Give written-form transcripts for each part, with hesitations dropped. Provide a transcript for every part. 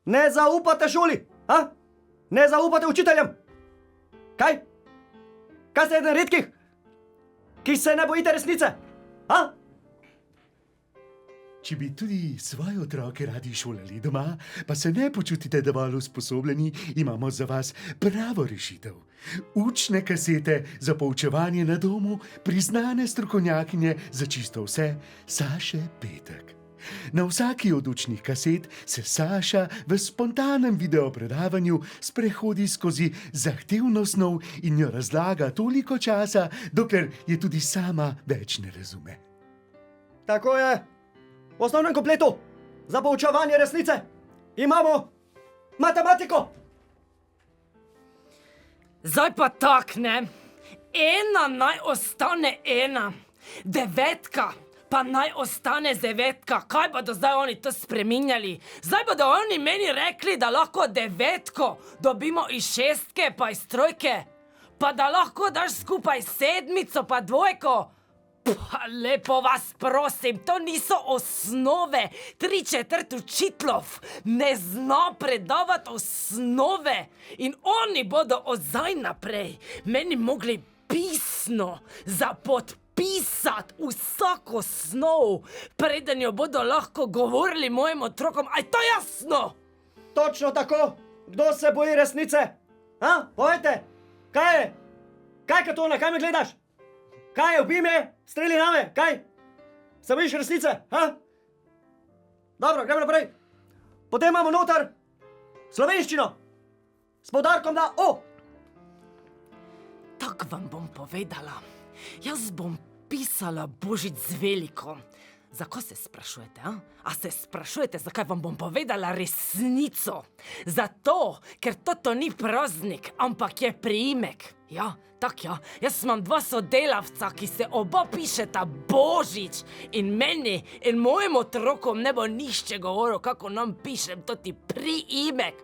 Ne zaupate šoli, a? Ne zaupate učiteljem. Kaj? Kaj ste eden redkih, ki se ne bojite resnice, a? Če bi tudi svoje otroke radi šolali doma, pa se ne počutite dovolj usposobljeni, imamo za vas pravo rešitev. Učne kasete za poučevanje na domu priznane strokovnjakinje za čisto vse Saše Petek. Na vsaki od učnih kaset se Saša v spontanem videopredavanju sprehodi skozi zahtevno snov in jo razlaga toliko časa, dokler je tudi sama več ne razume. Tako je. V osnovnem kompletu za poučevanje resnice imamo matematiko. Zdaj pa tak, ne? Ena naj ostane ena. 9 pa naj ostane 9. Kaj bodo zdaj oni to spreminjali? Zdaj bodo oni meni rekli, da lahko 9 dobimo iz 6 pa iz 3. Pa da lahko daš skupaj 7 pa 2. Pa lepo vas prosim, to niso osnove. 3/4 učiteljev ne zna predavati osnove. In oni bodo od zdaj naprej meni mogli pisno zapodpisati vsako snov, preden jo bodo lahko govorili mojim otrokom. A je to jasno? Točno tako. Kdo se boji resnice? A? Povejte, kaj je? Kaj je to, na kaj me gledaš? Kaj je, ubij me, streli name, kaj? Se bojiš resnice, ha? Dobro, gremo naprej. Potem imamo noter slovenščino s poudarkom na O. Tak vam bom povedala. Jaz bom pisala Božič z veliko. Zakaj se sprašujete, a? A se sprašujete, zakaj vam bom povedala resnico? Zato, ker toto ni praznik, ampak je priimek. Ja, tak ja. Jaz imam 2 sodelavca, ki se oba pišeta Božič in meni in mojim otrokom ne bo nišče govoril, kako nam pišem toti priimek.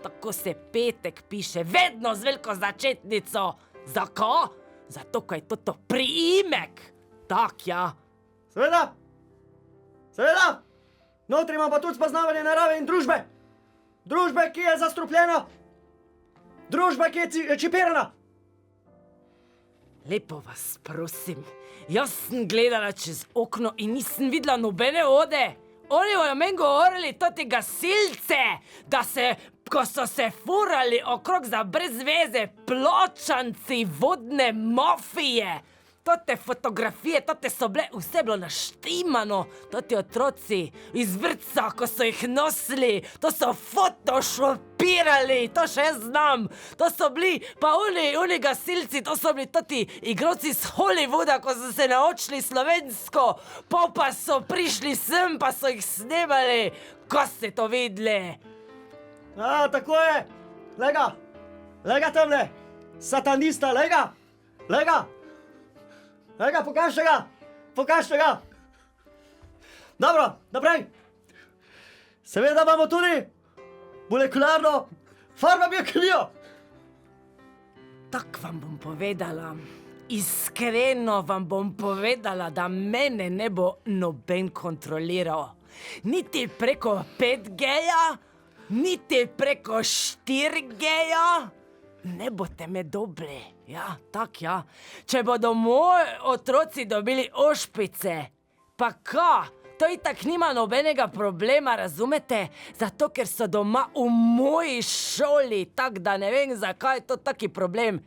Tako se Petek piše, vedno z veliko začetnico. Zakaj? Zato, ker je toto priimek. Tak ja. Seveda. Seveda. Notri imam pa tudi spoznavanje narave in družbe. Družbe, ki je zastrupljena. Družbe, ki je čipirana. Lepo vas prosim, jaz sem gledala čez okno in nisem videla nobene vode. Oni bojo meni govorili, toti gasilce, da se, ko so se furali okrog za brez veze, pločanci vodne mafije. Tote fotografije, tote so bile, vse bilo naštimano, toti otroci iz vrtca, ko so jih nosili, to so photoshopirali, to še znam. To so bili, pa oni gasilci, to so bili toti igralci iz Hollywooda, ko so se naučili slovensko, pa so prišli sem, pa so jih snemali. Ko ste to videli? A, tako je. Lega tamle, satanista, lega. Lega, pokažite ga. Dobro, naprej. Seveda imamo tudi molekularno farmabiokemijo. Tak vam bom povedala, iskreno vam bom povedala, da mene ne bo noben kontroliral. Niti preko 5G-ja, niti preko 4G-ja. Ne boste me dobili, ja, tak ja. Če bodo moji otroci dobili ošpice, pa ka, to itak nima nobenega problema, razumete? Zato, ker so doma v moji šoli, tak da ne vem, zakaj je to taki problem.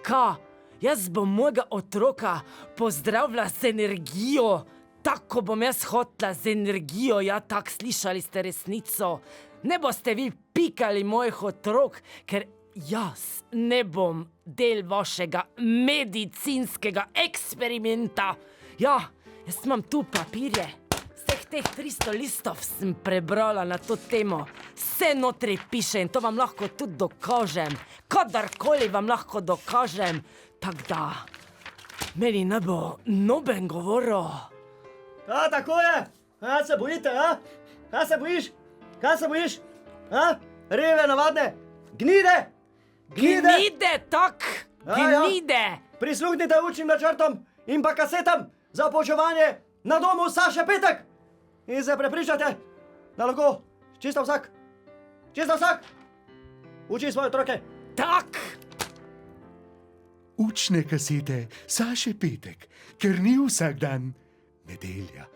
Ka, jaz bom mojega otroka pozdravila z energijo, tako bom jaz hotla z energijo, ja, tak, slišali ste resnico. Ne boste vi pikali mojih otrok, ker jaz ne bom del vašega medicinskega eksperimenta. Ja, jaz imam tu papirje. Vseh teh 300 listov sem prebrala na to temo. Vse notri piše in to vam lahko tudi dokažem. Kadarkoli vam lahko dokažem. Tak da, meni ne bo noben govoril. A, tako je. A, se bojite, a? Kaj se bojiš? Kaj se bojiš? A? Reve navadne. Gnide, tak, gnide. Ja. Prisluhnite učnim načrtom in pa kasetam za poučevanje na domu Saše Petek. In se prepričate, da lahko čisto vsak Čisto vsak. Uči svoje otroke. Tak! Učne kasete Saše Petek, ker ni vsak dan nedelja.